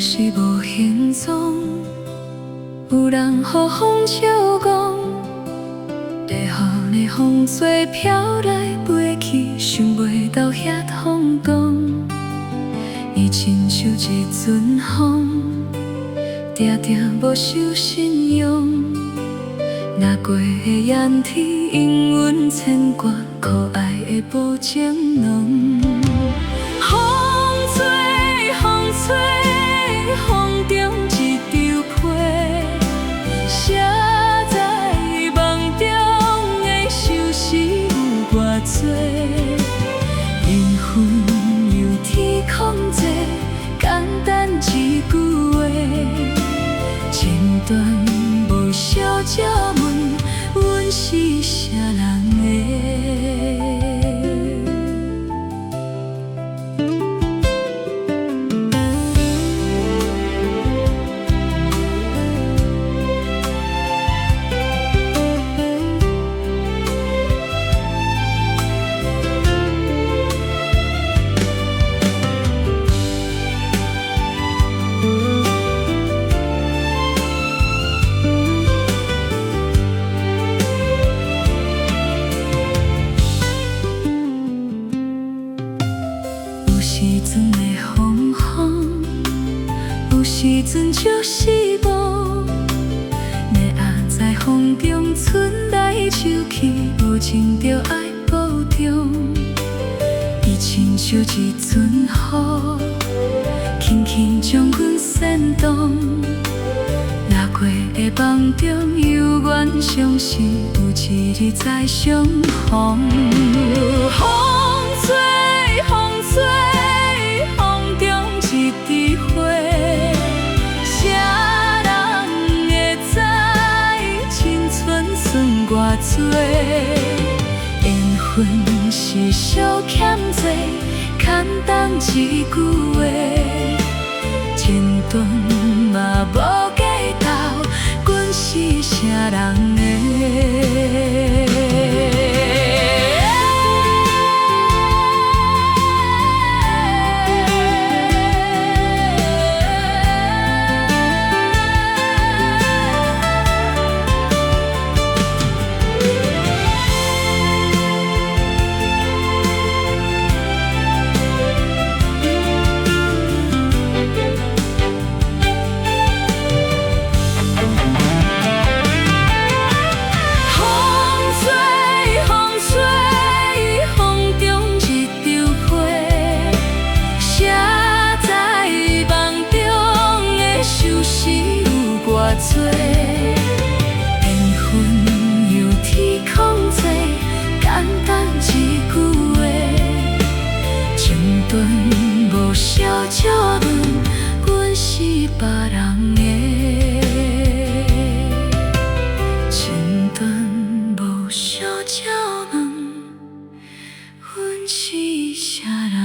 是无形状，有人予风笑讲，地雨的风吹飘来飞去，想袂到遐轰动。伊亲像一阵风，定定无守信用。若过的烟天，因阮牵挂，可爱的无情浓。风吹，风吹，风中一张被，写在梦中的相思有偌多。缘分由天空做，简单一句话，前段无小姐问，阮是啥人的？有时阵会风风，有时阵就是无。你也在风中春来秋去，无情着爱保重。伊亲像一阵雨，轻轻将阮煽动。若过的梦中，犹原相信有一日再相逢。风吹，风吹。风中一枝花，啥人会知青春算偌多？缘分是小欠做，简单一句话，前段嘛无假斗，阮是啥人的？多缘分由天空做，简单一句话，前段无小姐问，阮是别人的。前段无小姐问，阮是啥人？